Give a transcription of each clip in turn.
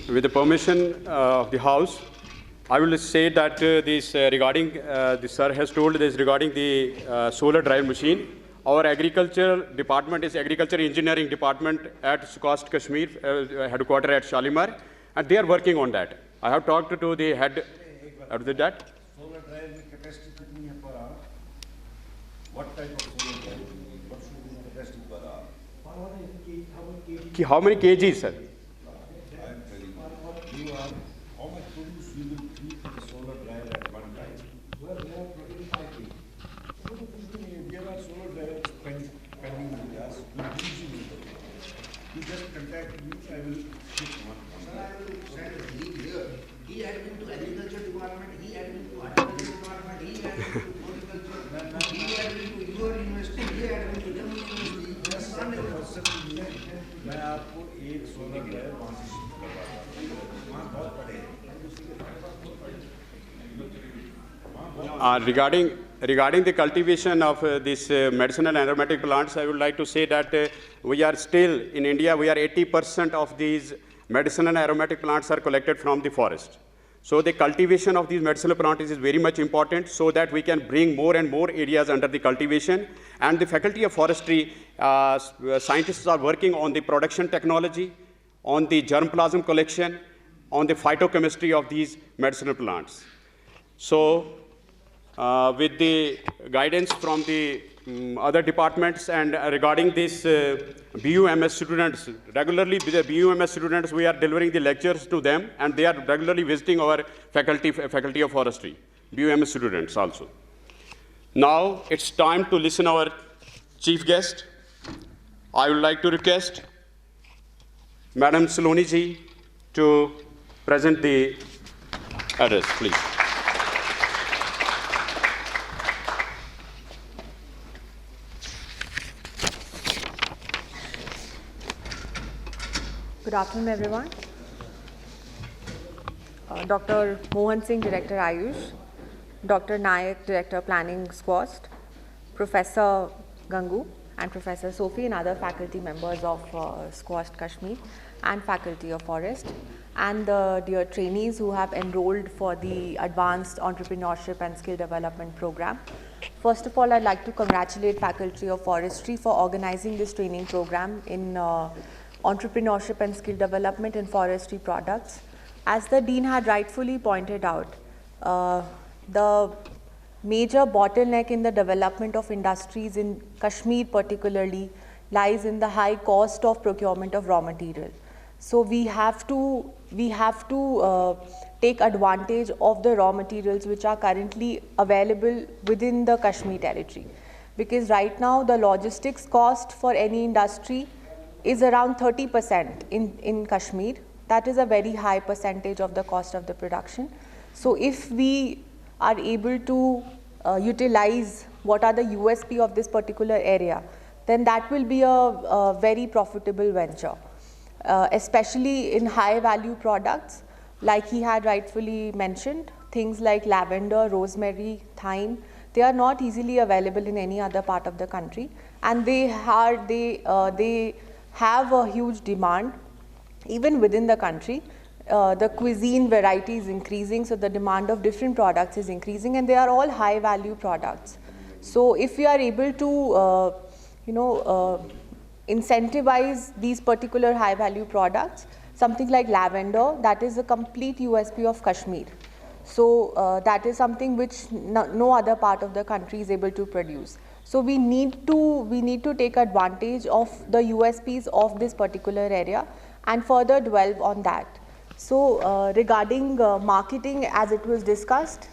with the permission of the House, I will say that regarding, the sir has told this regarding the solar drive machine. Our agriculture department is agriculture engineering department at SKUAST Kashmir, headquarters at Shalimar, and they are working on that. I have talked to the head of that. Solar drive capacity kitni hai per hour? What type of solar drive? What should be the capacity per hour? How many kgs, sir? I am telling you, how much produce you will keep the solar drive at one time? Well, there are 25 kg. There are solar drives pending with us. You just contact me, I will ship one. Sir, I will send a link here. He had been to agriculture department, he had been to horticulture department, he had been to horticulture, he had been to your university, he had been to Jammu University. मैं आपको एक solar drive वहाँ से shift करवा दूँ, वहाँ बहुत बड़े हैं। Regarding the cultivation of these medicinal and aromatic plants, I would like to say that we are still, in India, we are 80% of these medicinal and aromatic plants are collected from the forest. So the cultivation of these medicinal plants is very much important so that we can bring more and more areas under the cultivation. And the Faculty of Forestry scientists are working on the production technology, on the germplasm collection, on the phytochemistry of these medicinal plants. So with the guidance from the other departments and regarding this BUMS students, regularly with the BUMS students, we are delivering the lectures to them and they are regularly visiting our Faculty of Forestry, BUMS students also. Now it's time to listen our chief guest. I would like to request Madam Saloni ji to present the address, please. Good afternoon, everyone. Dr. Mohan Singh, Director Ayush, Dr. Nayak, Director Planning SKUAST, Professor Gangu, and Professor Sophie and other faculty members of SKUAST Kashmir and Faculty of Forest, and the dear trainees who have enrolled for the Advanced Entrepreneurship and Skill Development Program. First of all, I'd like to congratulate Faculty of Forestry for organizing this training program in Entrepreneurship and Skill Development in Forestry Products. As the Dean had rightfully pointed out, the major bottleneck in the development of industries in Kashmir particularly lies in the high cost of procurement of raw material. So we have to take advantage of the raw materials which are currently available within the Kashmir territory, because right now the logistics cost for any industry is around 30% in Kashmir. That is a very high percentage of the cost of the production. So if we are able to utilize what are the USP of this particular area, then that will be a very profitable venture, especially in high value products, like he had rightfully mentioned, things like lavender, rosemary, thyme. They are not easily available in any other part of the country, and they have a huge demand even within the country. The cuisine variety is increasing, so the demand of different products is increasing, and they are all high value products. So if we are able to incentivize these particular high value products, something like lavender, that is a complete USP of Kashmir. So that is something which no other part of the country is able to produce. So we need to take advantage of the USPs of this particular area and further delve on that. So regarding marketing, as it was discussed,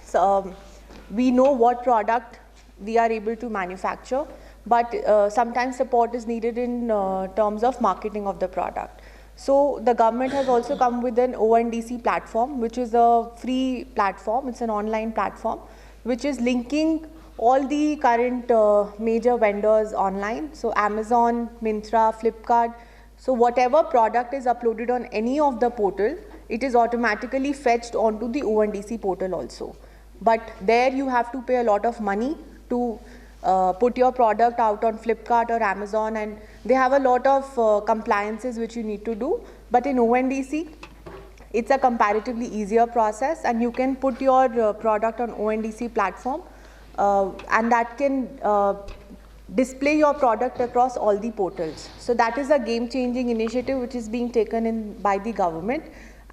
we know what product we are able to manufacture, but sometimes support is needed in terms of marketing of the product. So the government has also come with an ONDC platform, which is a free platform. It's an online platform which is linking all the current major vendors online. So Amazon, Myntra, Flipkart. So whatever product is uploaded on any of the portal, it is automatically fetched onto the ONDC portal also. But there you have to pay a lot of money to put your product out on Flipkart or Amazon, and they have a lot of compliances which you need to do. But in ONDC, It's a comparatively easier process, and you can put your product on ONDC platform, and that can display your product across all the portals. So that is a game-changing initiative which is being taken in by the government,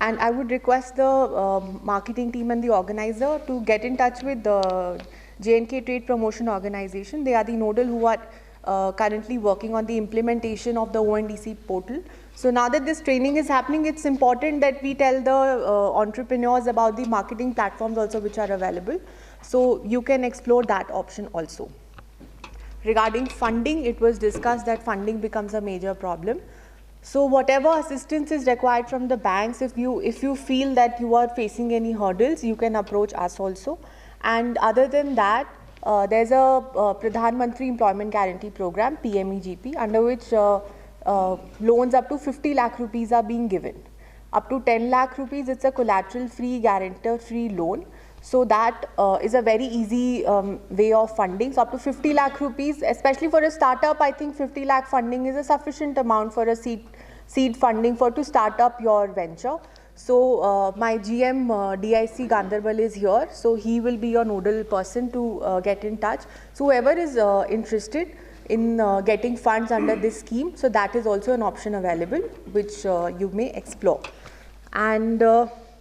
and I would request the marketing team and the organizer to get in touch with the J&K Trade Promotion Organization. They are the nodal who are currently working on the implementation of the ONDC portal. So now that this training is happening, it's important that we tell the entrepreneurs about the marketing platforms also which are available. So you can explore that option also. Regarding funding, it was discussed that funding becomes a major problem. So whatever assistance is required from the banks, if you feel that you are facing any hurdles, you can approach us also. And other than that, there's a Pradhan Mantri Employment Guarantee Program, PMEGP, under which loans up to 50 lakh rupees are being given. Up to 10 lakh rupees, it's a collateral-free, guarantor-free loan. So that is a very easy way of funding. So up to 50 lakh rupees, especially for a startup, I think 50 lakh funding is a sufficient amount for a seed funding to start up your venture. So my GM DIC Gandarbal is here, so he will be your nodal person to get in touch. So whoever is interested in getting funds under this scheme, so that is also an option available which you may explore. And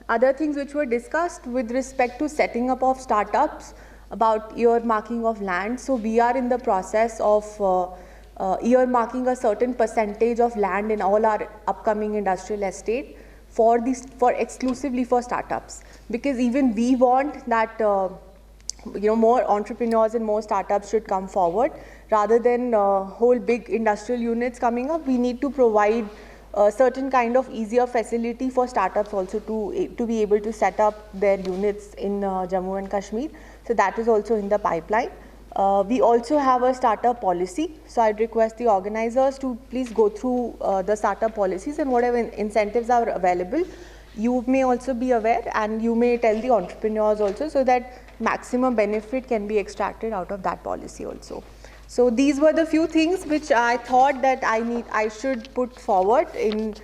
other things which were discussed with respect to setting up of startups, about earmarking of land. So we are in the process of earmarking a certain percentage of land in all our upcoming industrial estate for exclusively for startups, because even we want that more entrepreneurs and more startups should come forward. Rather than whole big industrial units coming up, we need to provide a certain kind of easier facility for startups also to be able to set up their units in Jammu and Kashmir. So that is also in the pipeline. We also have a startup policy. So I'd request the organizers to please go through the startup policies and whatever incentives are available. You may also be aware, and you may tell the entrepreneurs also, so that maximum benefit can be extracted out of that policy also. So these were the few things which I thought that I should put forward in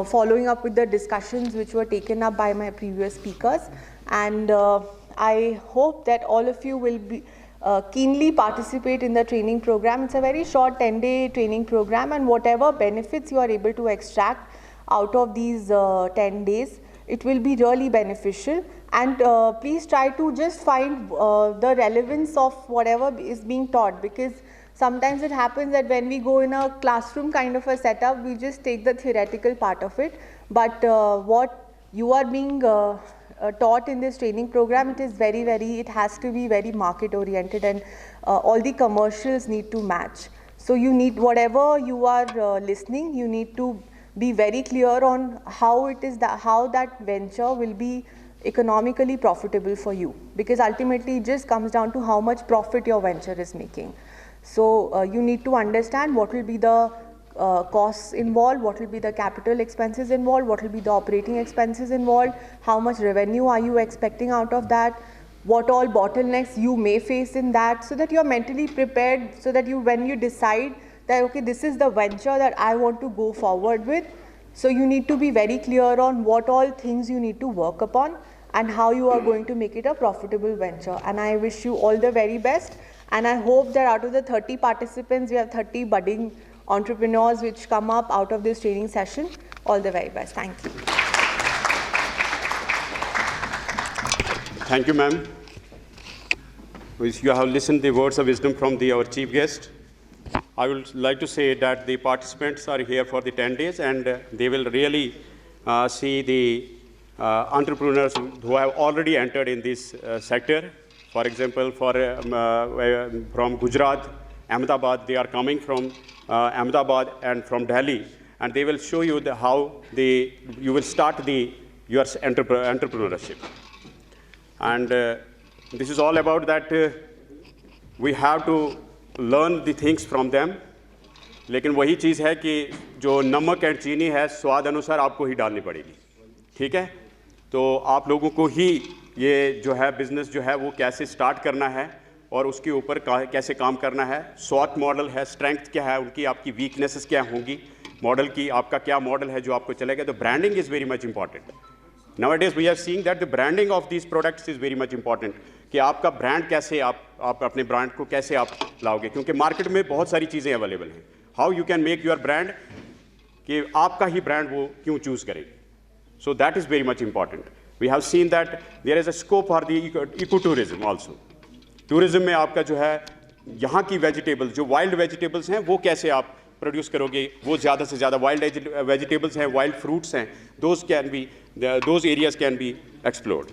following up with the discussions which were taken up by my previous speakers. And I hope that all of you will be keenly participate in the training program. It's a very short 10-day training program, and whatever benefits you are able to extract out of these 10 days, it will be really beneficial. And please try to just find the relevance of whatever is being taught, because sometimes it happens that when we go in a classroom kind of a setup, we just take the theoretical part of it. But what you are being taught in this training program, it is it has to be very market oriented, and all the commercials need to match. So you need, whatever you are listening, you need to be very clear on how that venture will be economically profitable for you, because ultimately it just comes down to how much profit your venture is making. So you need to understand what will be the costs involved, what will be the capital expenses involved, what will be the operating expenses involved, how much revenue are you expecting out of that, what all bottlenecks you may face in that, so that you are mentally prepared, so that when you decide that okay, this is the venture that I want to go forward with, so you need to be very clear on what all things you need to work upon and how you are going to make it a profitable venture. And I wish you all the very best, and I hope that out of the 30 participants, we have 30 budding entrepreneurs which come up out of this training session. All the very best. Thank you. Thank you, ma'am. You have listened the words of wisdom from our chief guest. I would like to say that the participants are here for the 10 days, and they will really see the entrepreneurs who have already entered in this sector. For example, from Gujarat, Ahmedabad, they are coming from Ahmedabad and from Delhi, and they will show you how you will start your entrepreneurship. And this is all about that we have to learn the things from them. लेकिन वही चीज़ है कि जो नमक and चीनी है, स्वाद अनुसार आपको ही डालनी पड़ेगी, ठीक है? तो आप लोगों को ही ये जो है बिज़नेस जो है वो कैसे स्टार्ट करना है और उसके ऊपर कैसे काम करना है, SWOT मॉडल है, स्ट्रेंथ क्या है उनकी, आपकी वीकनेसेस क्या होंगी, मॉडल की, आपका क्या मॉडल है जो आपको चलेगा, तो branding is very much important. Nowadays we are seeing that the branding of these products is very much important, कि आपका ब्रांड कैसे आप अपने ब्रांड को कैसे आप लाओगे, क्योंकि मार्केट में बहुत सारी चीज़ें अवेलेबल हैं। How you can make your brand, कि आपका ही ब्रांड वो क्यों चूज़ करे, so that is very much important. We have seen that there is a scope for the eco tourism also. Tourism में आपका जो है यहाँ की वेजिटेबल्स, जो वाइल्ड वेजिटेबल्स हैं वो कैसे आप प्रोड्यूस करोगे, वो ज़्यादा से ज़्यादा वाइल्ड वेजिटेबल्स हैं, वाइल्ड फ्रूट्स हैं, those areas can be explored.